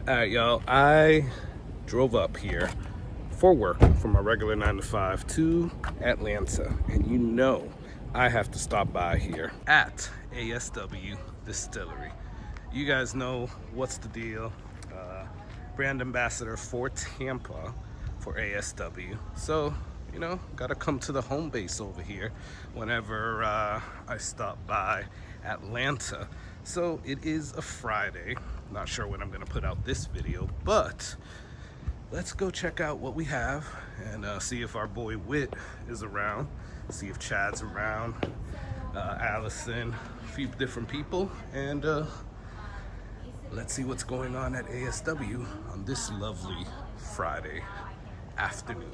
All right, y'all. I drove up here for work from my regular 9 to 5 to Atlanta, and you know I have to stop by here at ASW Distillery. You guys know what's the deal. Brand ambassador for Tampa for ASW. So, you know, gotta come to the home base over here whenever I stop by Atlanta. So it is a Friday. Not sure when I'm gonna put out this video, but let's go check out what we have and see if our boy Whit is around, see if Chad's around, Allison, a few different people, and let's see what's going on at ASW on this lovely Friday afternoon.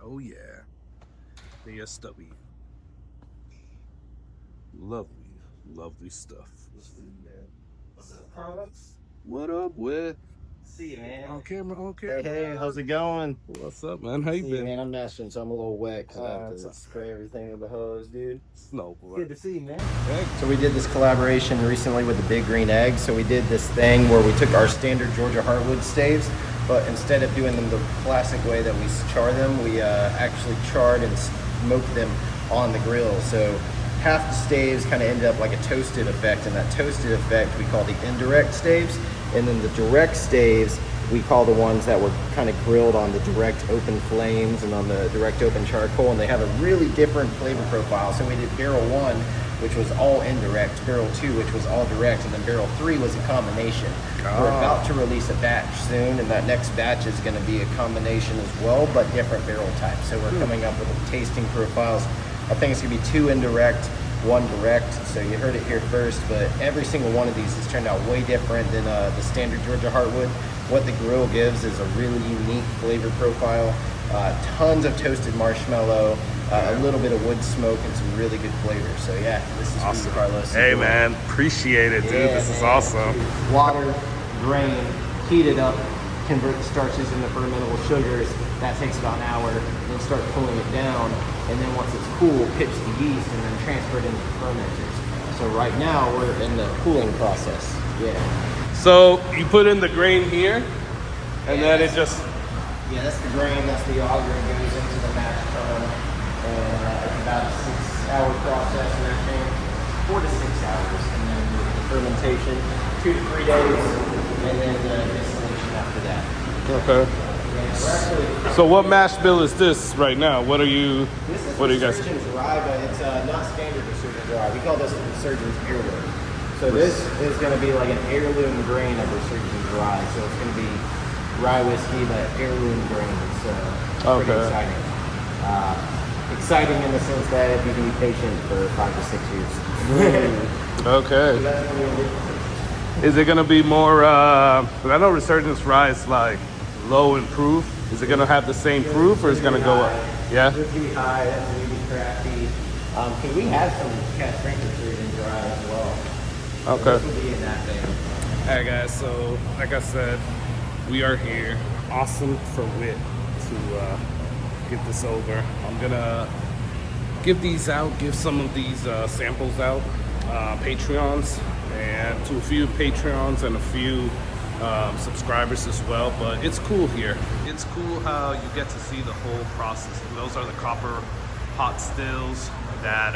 Oh yeah, ASW. Lovely stuff. What up, Whit? See you, man. On camera. Hey, how's it going? What's up, man? How you been? Man, I'm mashing, so I'm a little wet because I have to spray everything with the hose, dude. No, boy. Good to see you, man. Hey. So we did this collaboration recently with the Big Green Egg. So we did this thing where we took our standard Georgia Heartwood staves, but instead of doing them the classic way that we char them, we actually charred and smoked them on the grill. So half the staves kind of ended up like a toasted effect, and that toasted effect we call the indirect staves, and then the direct staves we call the ones that were kind of grilled on the direct open flames and on the direct open charcoal, and they have a really different flavor profile. So we did barrel 1, which was all indirect, barrel 2, which was all direct, and then barrel 3 was a combination. We're about to release a batch soon, and that next batch is going to be a combination as well, but different barrel types. So we're coming up with tasting profiles. I think it's going to be 2 indirect, 1 direct. So you heard it here first, but every single one of these has turned out way different than the standard Georgia Heartwood. What the grill gives is a really unique flavor profile, tons of toasted marshmallow, a little bit of wood smoke, and some really good flavors. So yeah, this is awesome, Carlos. Hey man, appreciate it, dude. Yeah, this is awesome. Water, grain, heat it up, convert the starches into fermentable sugars. That takes about an hour. Then start cooling it down, and then once it's cool, pitch the yeast and then transfer it into the fermenters. So right now we're in the cooling process. Yeah. So you put in the grain here, and then it just... Yeah, that's the grain, that's the auger, it goes into the mash tun, and it's about a 6-hour process in that thing, 4 to 6 hours, and then the fermentation, 2 to 3 days, and then the distillation after that. Okay. Yeah, so what mash bill is this right now? What are you guys? Resurgence rye, but it's not standard Resurgence rye. We call this the Resurgence heirloom. So this is going to be like an heirloom grain of Resurgence rye. So it's going to be rye whiskey, but heirloom grain. So pretty exciting. Exciting in the sense that if you can be patient for 5 to 6 years. Okay. Is it going to be more, I know Resurgence rye is like low in proof. Is it going to have the same proof, or is it going to go up? Yeah? It's going to be high, that's going to be crafty. Because we have some cast strength Resurgence rye as well. Okay. So this will be in that thing. Alright guys, so like I said, we are here. Awesome for Whit to get this over. I'm gonna give these out, give some of these samples out, Patreons, and to a few Patreons and a few subscribers as well. But it's cool here. It's cool how you get to see the whole process. And those are the copper pot stills that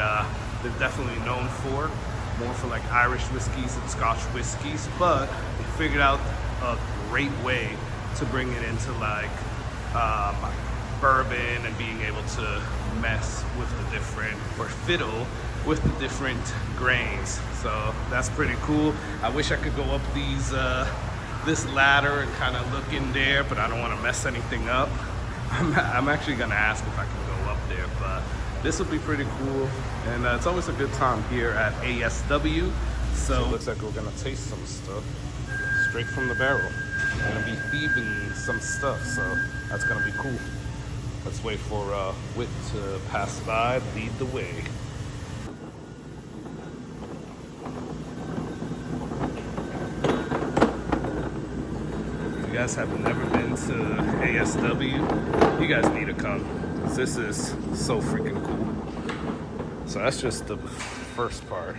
they're definitely known for. More for like Irish whiskeys and Scotch whiskeys, but we figured out a great way to bring it into like bourbon and being able to mess with the different, or fiddle with the different grains. So that's pretty cool. I wish I could go up these this ladder and kind of look in there, but I don't want to mess anything up. I'm actually gonna ask if I can go up there, but this will be pretty cool, and it's always a good time here at ASW. So it looks like we're gonna taste some stuff straight from the barrel. We're gonna be thieving some stuff, so that's gonna be cool. Let's wait for Whit to pass by, lead the way. guys have never been to ASW, you guys need to come. This is so freaking cool. So that's just the first part.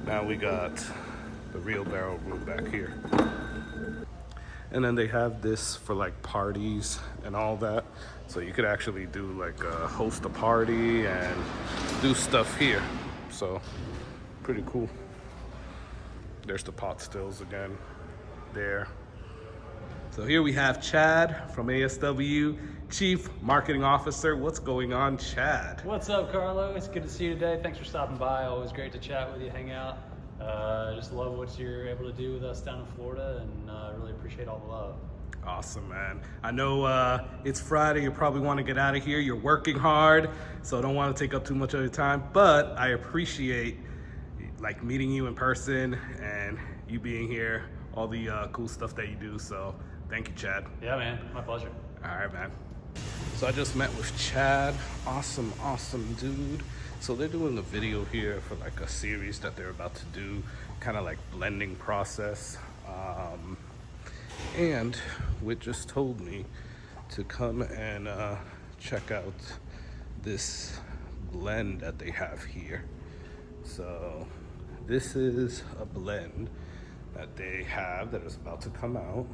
Now we got the real barrel room back here. And then they have this for like parties and all that. So you could actually do like host a party and do stuff here. So pretty cool. There's the pot stills again there. So here we have Chad from ASW, Chief Marketing Officer. What's going on, Chad? What's up, Carlos? Good to see you today. Thanks for stopping by. Always great to chat with you, hang out. Just love what you're able to do with us down in Florida, and really appreciate all the love. Awesome, man. I know it's Friday. You probably want to get out of here. You're working hard, so I don't want to take up too much of your time, but I appreciate like meeting you in person and you being here, all the cool stuff that you do. So thank you, Chad. Yeah, man. My pleasure. All right, man. So I just met with Chad. Awesome dude. So they're doing a video here for like a series that they're about to do, kind of like blending process. And Whit just told me to come and check out this blend that they have here. So this is a blend that they have that is about to come out.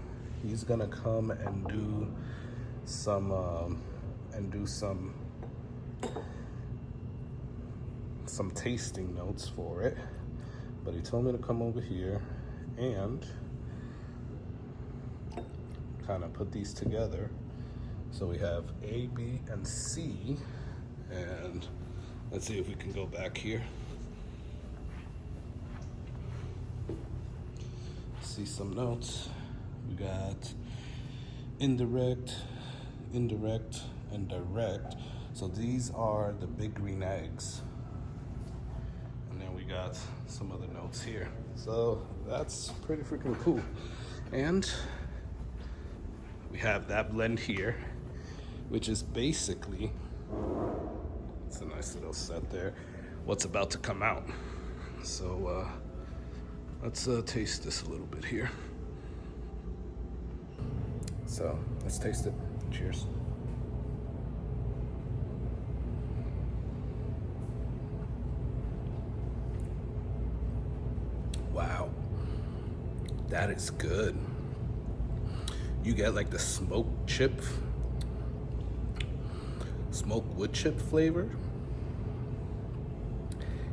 He's gonna come and do some tasting notes for it, but he told me to come over here and kind of put these together. So we have A, B, and C, and let's see if we can go back here. See some notes. We got indirect, and direct. So these are the big green eggs. And then we got some other notes here. So that's pretty freaking cool. And we have that blend here, which is basically, it's a nice little set there, what's about to come out. So let's taste this a little bit here. So let's taste it. Cheers. Wow, that is good. You get like the smoked wood chip flavor.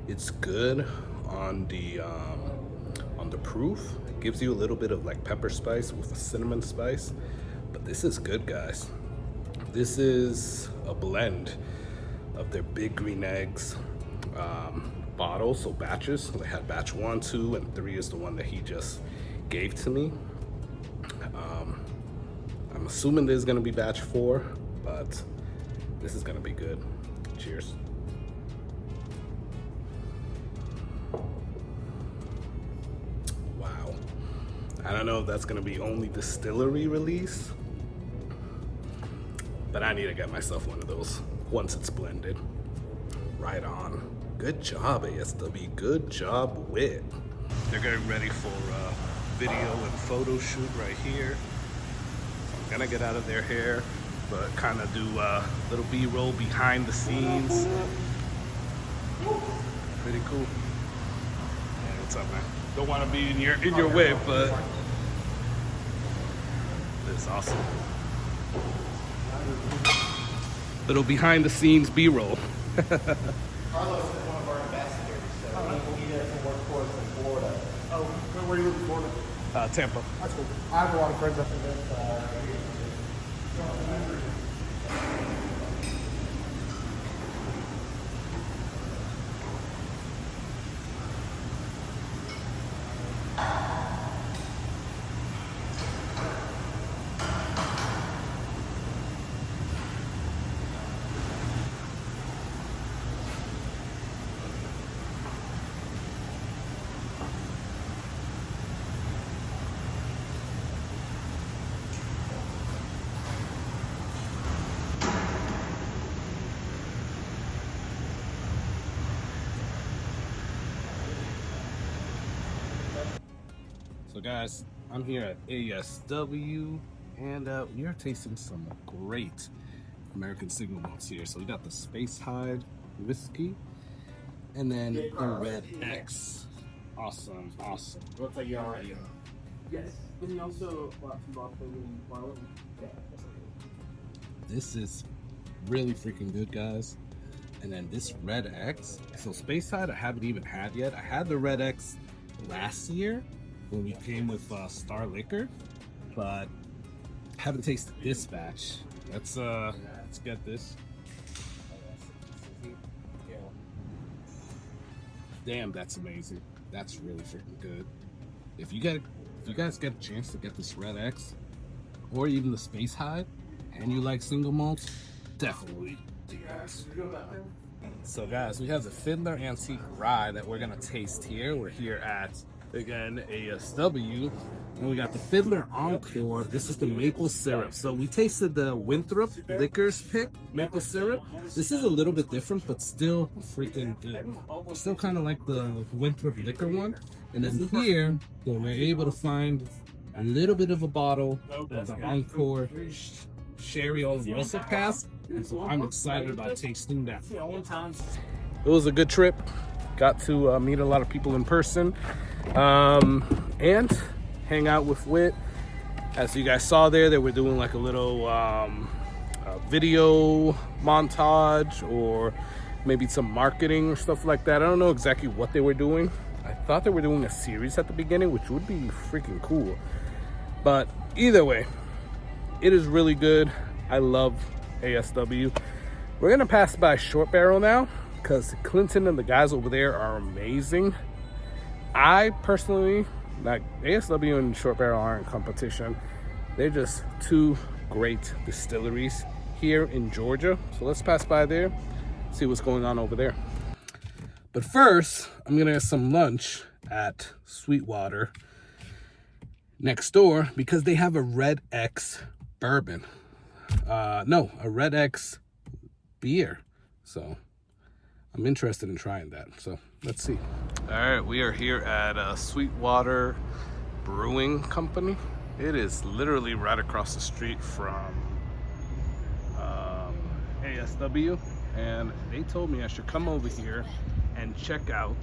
It's good on the proof. It gives you a little bit of like pepper spice with a cinnamon spice, but this is good, guys. This is a blend of their big green eggs bottles, so batches. They had batch 1, 2, and 3 is the one that he just gave to me. I'm assuming there's gonna be batch 4, but this is gonna be good. Cheers. Wow. I don't know if that's gonna be only distillery release, but I need to get myself one of those once it's blended. Right on. Good job, ASW. Good job, Whit. They're getting ready for video and photo shoot right here. I'm gonna get out of their hair, but kind of do a little B-roll behind the scenes. Pretty cool. Hey, what's up, man? Don't want to be in your way, but it's awesome. Little behind the scenes B-roll. Carlos is one of our ambassadors, so he doesn't work for us in Florida. Oh, where do you live in Florida? Tampa. That's cool. I have a lot of friends up there. So guys, I'm here at ASW, and we are tasting some great American single malts here. So we got the Space Hide whiskey, and then the Red X. Awesome, awesome. Looks like you're already. Yes. And you also This is really freaking good, guys. And then this Red X. So Space Hide I haven't even had yet. I had the Red X last year when we came with Star Liquor, but haven't tasted this batch. Let's get this. Damn, that's amazing. That's really freaking good. If you guys get a chance to get this Red X or even the Space Hide and you like single malts, definitely do guys. So guys, we have the Fiddler Antique Rye that we're gonna taste here. We're here at, again, ASW, and we got the Fiddler Encore. This is the maple syrup. So we tasted the Winthrop Liquors pick maple syrup. This is a little bit different, but still freaking good. Still kind of like the Winthrop Liquor one. And then here, we're able to find a little bit of a bottle of the Encore Sherry Oloroso Cask. And so I'm excited about tasting that. It was a good trip. Got to meet a lot of people in person and hang out with Wit. As you guys saw there, they were doing like a little video montage or maybe some marketing or stuff like that. I don't know exactly what they were doing. I thought they were doing a series at the beginning, which would be freaking cool. But either way, it is really good. I love ASW. We're gonna pass by Shortbarrel now because Clinton and the guys over there are amazing. I personally, like, ASW and Shortbarrel aren't in competition. They're just two great distilleries here in Georgia. So let's pass by there, see what's going on over there. But first, I'm gonna get some lunch at Sweetwater next door because they have a Red X bourbon. No, a Red X beer. So I'm interested in trying that. So let's see. All right, we are here at Sweetwater Brewing Company. It is literally right across the street from ASW, and they told me I should come over here and check out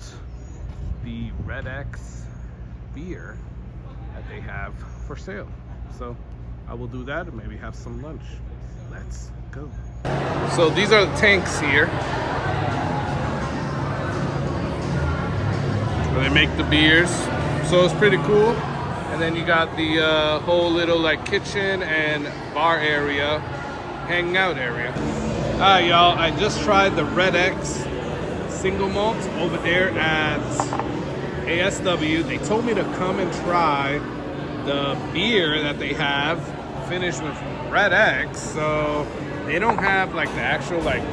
the Red X beer that they have for sale. So I will do that and maybe have some lunch. Let's go. So these are the tanks here. Where they make the beers. So it's pretty cool. And then you got the whole little like kitchen and bar area, hanging out area. Alright y'all, I just tried the Red X single malt over there at ASW. They told me to come and try the beer that they have finished with Red X. So they don't have like the actual like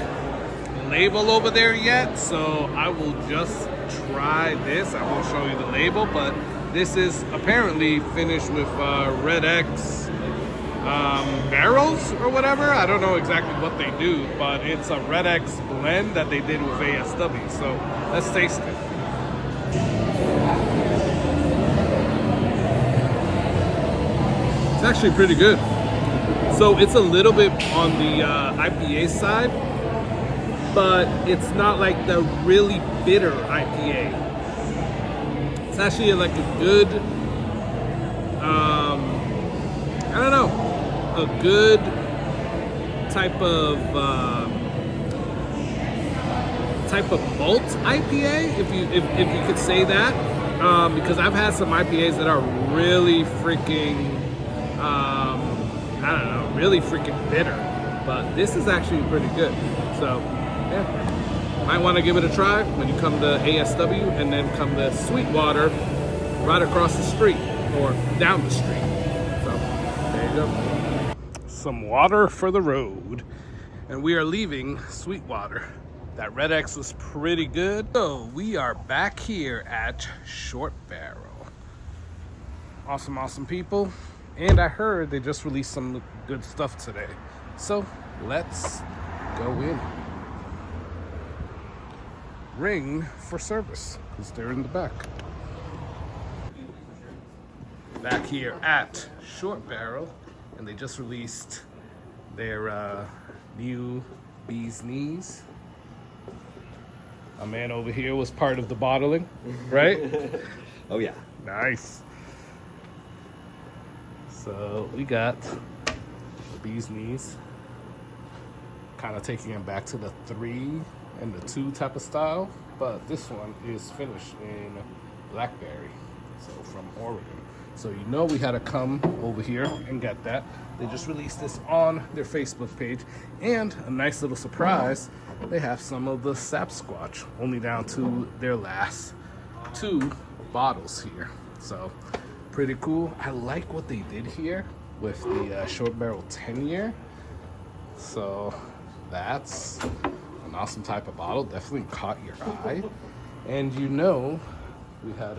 label over there yet. So I will just try this. I won't show you the label, but this is apparently finished with Red X barrels or whatever. I don't know exactly what they do, but it's a Red X blend that they did with ASW. So let's taste it. It's actually pretty good. So it's a little bit on the IPA side, but it's not like the really bitter IPA. It's actually like a good, I don't know, a good type of malt IPA, if you could say that, because I've had some IPAs that are really freaking, I don't know, really freaking bitter, but this is actually pretty good. So yeah, might want to give it a try when you come to ASW and then come to Sweetwater right across the street or down the street. So there you go. Some water for the road. And we are leaving Sweetwater. That Red X was pretty good. So we are back here at Shortbarrel. Awesome, awesome people. And I heard they just released some good stuff today. So let's go in. Ring for service, because they're in the back. Back here at Shortbarrel, and they just released their new Bee's Knees. My man over here was part of the bottling, right? Oh yeah. Nice. So we got the Bee's Knees, kind of taking it back to the 3 and the 2 type of style, but this one is finished in blackberry, so from Oregon. So you know we had to come over here and get that. They just released this on their Facebook page, and a nice little surprise, they have some of the Sapsquatch, only down to their last 2 bottles here. So pretty cool. I like what they did here with the Short Barrel 10 year. So that's an awesome type of bottle. Definitely caught your eye. And you know, we had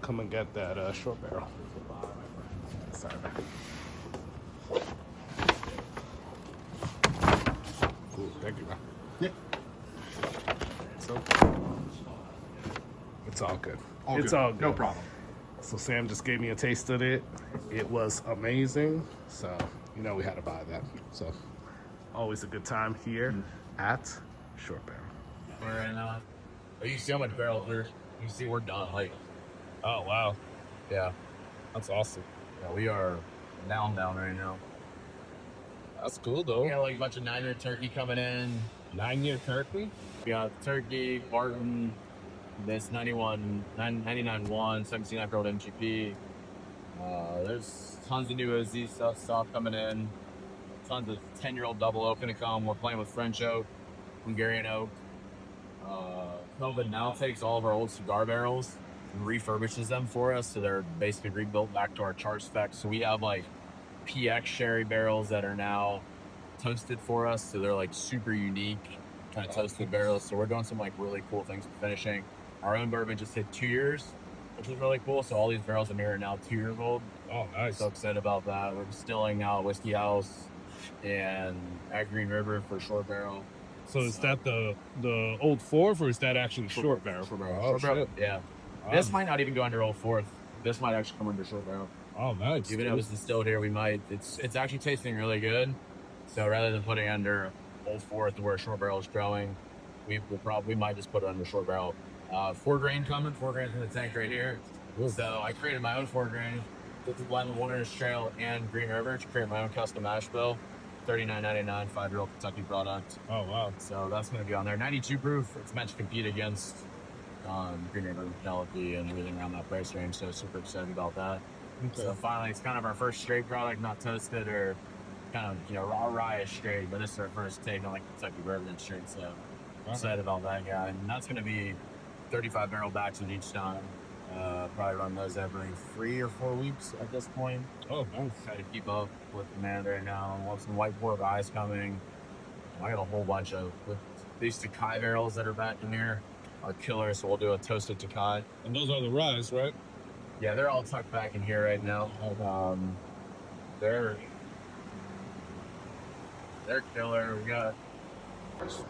come and get that Short Barrel. Sorry. Cool, thank you, man. Yeah. So, it's all good. All It's good. all good. No problem. So Sam just gave me a taste of it. It was amazing. So, you know we had to buy that. So, always a good time here at Short Barrel. We're in, you see how much barrel there? You see we're done. Like, Oh, wow. yeah, That's awesome. yeah, we are down right now. That's cool, though. We got like a bunch of 9-year turkey coming in. 9-year turkey? We got turkey, Bourbon, this 99-1, 17-year-old MGP. There's tons of new OZ stuff coming in. Tons of 10-year-old double oak gonna come. We're playing with French oak, Hungarian oak. Melvin now takes all of our old cigar barrels and refurbishes them for us, so they're basically rebuilt back to our chart specs. So we have like PX sherry barrels that are now toasted for us, so they're like super unique kind of toasted barrels. So we're doing some like really cool things with finishing. Our own bourbon just hit 2 years, which is really cool. So all these barrels in here are now 2 years old. Oh, nice. So excited about that. We're distilling now at Whiskey House and at Green River for Short Barrel. So is that the Old Fourth, or is that actually Short Barrel? Short Barrel. Oh, Short Barrel. shit. Yeah. This might not even go under Old Fourth. This might actually come under Short Barrel. Oh, nice. Even if it was distilled here, we might. It's actually tasting really good. So rather than putting it under Old Fourth where Short Barrel is growing, we might just put it under Short Barrel. 4 grain coming. 4 grains in the tank right here. So I created my own 4 grain. This is blend with Wilderness Trail and Green River to create my own custom mash bill. $39.99, 5-year-old Kentucky product. Oh, wow. So that's going to be on there. 92 proof. It's meant to compete against Green River, Penelope, and everything around that price range. So super excited about that. Okay. So finally, it's kind of our first straight product, not toasted or kind of raw-ish straight, but this is our first take on like Kentucky bourbon straight. So excited about that guy. And that's going to be 35 barrel batches each time. Probably run those every 3 or 4 weeks at this point. Oh, nice. Try to keep up with demand right now. We'll have some white pork eyes coming. I got a whole bunch of these Takai barrels that are back in here are killer, so we'll do a toasted Takai. And those are the Rise, right? Yeah, they're all tucked back in here right now. They're killer.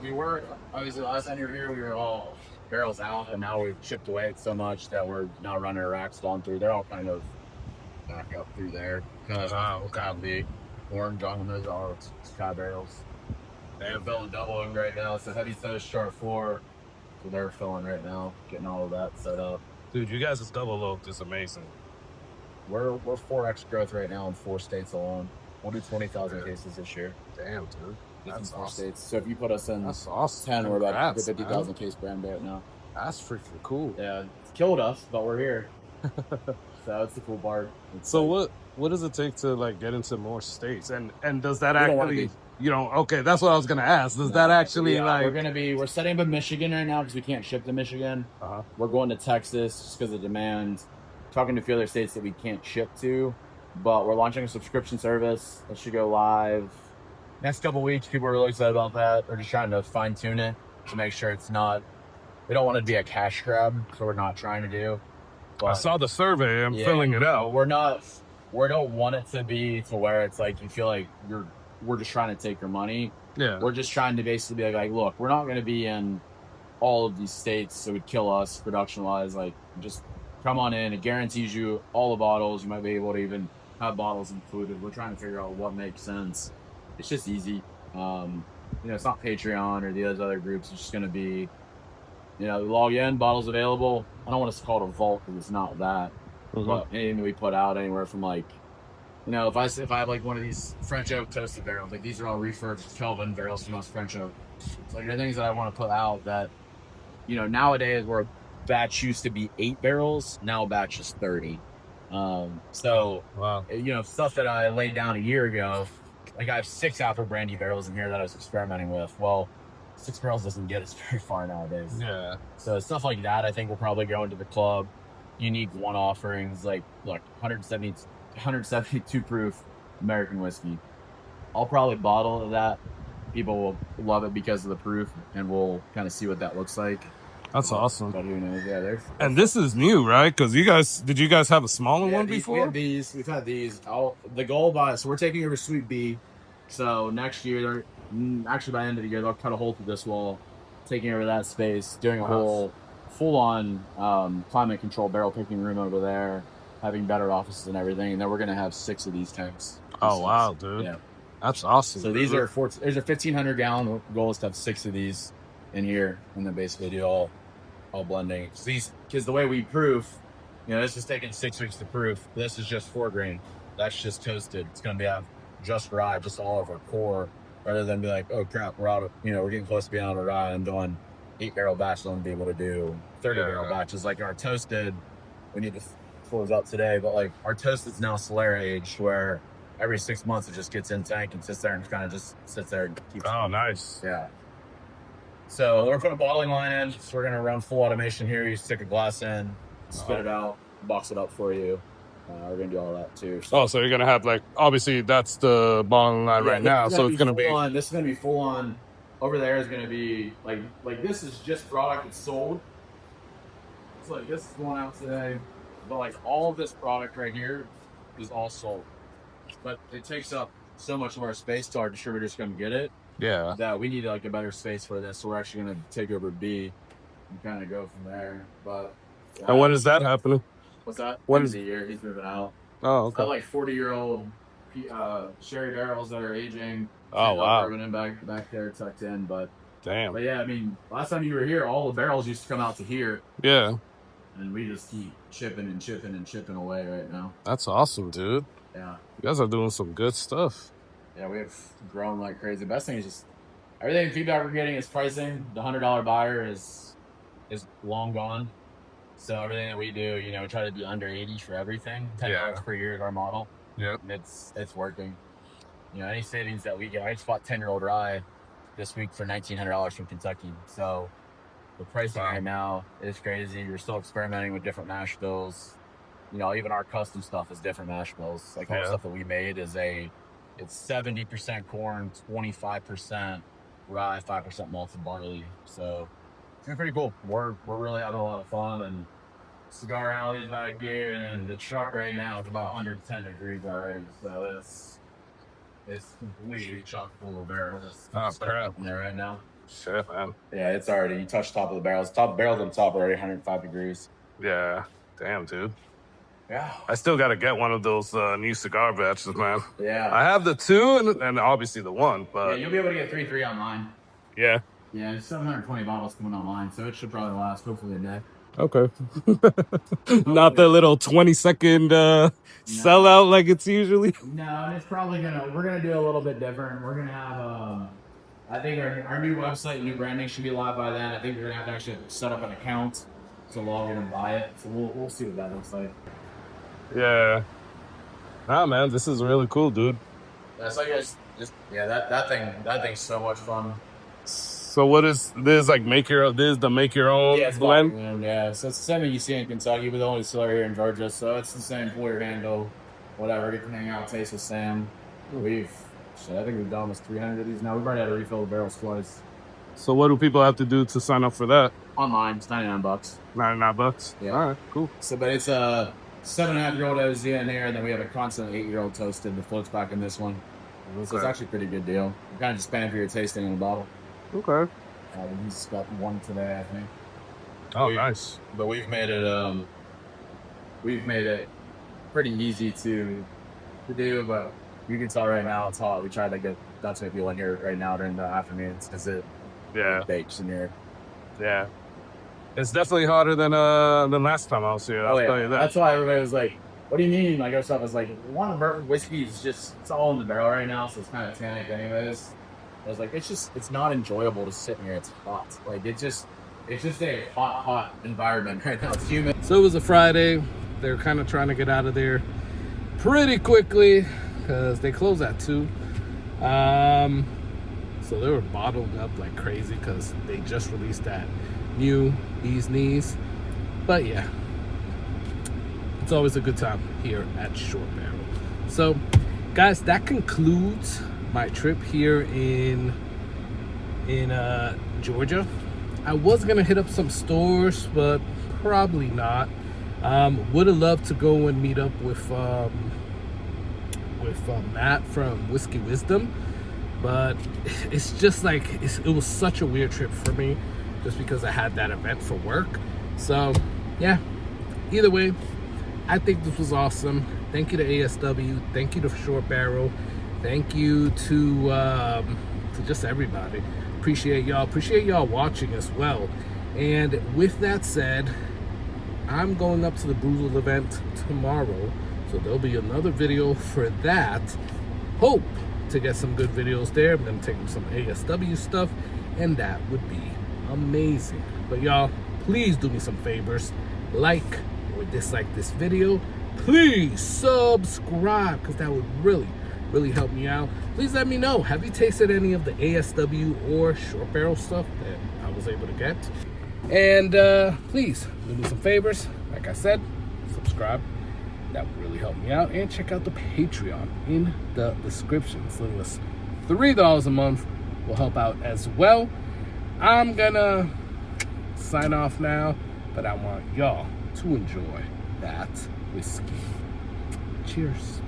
We were obviously last time you were here, we were all barrels out, and now we've chipped away it so much that we're now running our racks on through. They're all kind of back up through there. Kind of the orange on those are Sky barrels. They're filling double oak right now, so heavy toast, sharp 4. So they're filling right now, getting all of that set up. Dude, you guys' double oak is amazing. We're 4x growth right now in 4 states alone. We'll do 20,000 cases this year. Damn, dude. That's 4 awesome. states. So if you put us in That's awesome. 10, we're about Congrats, 50,000 man. case brand right now. That's freaking cool. Yeah, it's killed us, but we're here. So it's the cool part. So what does it take to like get into more states? And does that We don't wanna actually be. okay, that's what I was gonna ask. Does that actually Yeah, like we're setting up in Michigan right now because we can't ship to Michigan. Uh-huh. We're going to Texas just because of demand. Talking to a few other states that we can't ship to, but we're launching a subscription service that should go live next couple weeks. People are really excited about that. We're just trying to fine tune it to make sure it's not. We don't want it to be a cash grab, so we're not trying to do. But I saw the survey, I'm filling it out. we don't want it to be to where it's like you feel like we're just trying to take your money. Yeah. We're just trying to basically be like, look, we're not going to be in all of these states, so it would kill us production wise. Like, just come on in. It guarantees you all the bottles. You might be able to even have bottles included. We're trying to figure out what makes sense. It's just easy. It's not Patreon or those other groups. It's just going to be, log in, bottles available. I don't want to call it a vault because it's not that. But anything that we put out anywhere from like, if I have like one of these French oak toasted barrels, like these are all refurbished Kelvin barrels from us French oak. So like the things that I want to put out that, nowadays where a batch used to be 8 barrels, now a batch is 30. Wow. Stuff that I laid down a year ago, like I have 6 Apple brandy barrels in here that I was experimenting with. Well, 6 barrels doesn't get us very far nowadays. Yeah. So stuff like that, I think will probably go into the club. Unique one offerings like 172 proof American whiskey. I'll probably bottle that. People will love it because of the proof, and we'll kind of see what that looks like. That's awesome. But who knows? Yeah, and this is new, right? Because did you guys have a smaller one before? We've had these. The goal so we're taking over Sweet B. So next year, actually by the end of the year, they'll cut a hole through this wall, taking over that space, doing a whole full-on climate control barrel picking room over there, having better offices and everything. And then we're going to have 6 of these tanks. Oh, wow, dude. Yeah. That's awesome. So there's a 1,500 gallon. The goal is to have 6 of these in here, and then basically do all blending. Because the way we proof, this is taking 6 weeks to proof. This is just 4 grain. That's just toasted. It's going to have just rye, just all of our core, rather than be like, oh crap, we're getting close to being out of rye and doing 8-barrel batches. I'm be able to do 30-barrel batches. Like our toasted, we need to close up today, but like our toasted's now Solera aged, where every 6 months it just gets in tank and sits there and kind of just sits there and keeps. Oh, nice. Yeah. So we're putting a bottling line in. So we're gonna run full automation here. You stick a glass in, spit it out, box it up for you. We're gonna do all that too. So you're gonna have obviously that's the bottling line right now. So it's gonna be on. This is gonna be full on. Over there is gonna be like this is just product that's sold. It's like this is going out today, but like all of this product right here is all sold. But it takes up so much of our space till our distributors come get it. Yeah. That we need a better space for this. So we're actually gonna take over B and kind of go from there. But and when is that happening? What's that? When is the year he's moving out? Oh, okay. Got like 40-year-old sherry barrels that are aging. Oh, wow. Bourbon in back there tucked in, but damn. But yeah, I mean, last time you were here, all the barrels used to come out to here. Yeah. And we just keep chipping and chipping and chipping away right now. That's awesome, dude. Yeah. You guys are doing some good stuff. Yeah, we have grown like crazy. The best thing is just everything feedback we're getting is pricing. The $100 buyer is long gone. So everything that we do, we try to be under 80 for everything. $10 per year is our model. Yep. And it's working. Any savings that we get. I just bought 10-year-old rye this week for $1,900 from Kentucky. So the pricing right now is crazy. You're still experimenting with different mash bills. Even our custom stuff is different mash bills. Like all the stuff that we made it's 70% corn, 25% rye, 5% malted barley. So it's been pretty cool. We're really having a lot of fun, and cigar alleys back here, and the truck right now is about 110 degrees already. So it's completely chock full of barrels. Oh, crap. In there right now. Shit, man. Yeah, it's already, you touch the top of the barrels. Barrels on top are already 105 degrees. Yeah. Damn, dude. Yeah. I still got to get one of those new cigar batches, man. Yeah. I have the 2 and obviously the 1, but... Yeah, you'll be able to get 3 online. Yeah. Yeah, it's 720 bottles coming online, so it should probably last hopefully a day. Okay. Not the little 20-second sellout like it's usually. No, and it's probably we're gonna do a little bit different. We're gonna have, I think our new website, new branding should be live by then. I think we're gonna have to actually set up an account to log in and buy it. So we'll see what that looks like. Yeah. Nah, man, this is really cool, dude. That's like that thing's so much fun. So what is this make your own blend? Yeah, so it's the same thing you see in Kentucky, but the only distillery here in Georgia. So it's the same pour your handle, whatever. Get to hang out, taste with Sam. I think we've done almost 300 of these now. We've already had to refill the barrels twice. So what do people have to do to sign up for that? Online, it's $99. $99? Yeah. All right, cool. So, but it's a 7.5-year-old OZ in here, and then we have a constant 8-year-old toasted that floats back in this one. Okay. So it's actually a pretty good deal. You're kind of just paying for your tasting in a bottle. Okay. He's got 1 today, I think. Oh, nice. But we've made it, we've made it pretty easy to do, but you can tell right now it's hot. We tried to get Dutch people in here right now during the afternoons because it bakes in here. Yeah. It's definitely hotter than last time I was here. I'll tell you that. That's why everybody was like, "What do you mean?" Like our stuff was like, "One of bourbon whiskey is just it's all in the barrel right now, so it's kind of tannic anyways." I was like, it's not enjoyable to sit here. It's hot. Like it's just a hot environment right now. It's humid. So it was a Friday. They're kind of trying to get out of there pretty quickly because they close at 2. So they were bottled up like crazy because they just released that new Bee's Knees. But yeah, it's always a good time here at Shortbarrel. So guys, that concludes my trip here in Georgia. I was gonna hit up some stores, but probably not. Would have loved to go and meet up with Matt from Whiskey Wisdom, but it's just like it was such a weird trip for me just because I had that event for work. So yeah, either way, I think this was awesome. Thank you to ASW, thank you to Shortbarrel, thank you to just everybody. Appreciate y'all watching as well. And with that said, I'm going up to the Brutal event tomorrow, so there'll be another video for that. Hope to get some good videos there. I'm gonna take some ASW stuff, and that would be amazing. But y'all, please do me some favors. Like or dislike this video. Please subscribe, because that would really help me out. Please let me know, have you tasted any of the ASW or Shortbarrel stuff that I was able to get? And please do me some favors. Like I said, subscribe. That would really help me out. And check out the Patreon in the description. As little as $3 a month will help out as well. I'm gonna sign off now, but I want y'all to enjoy that whiskey. Cheers.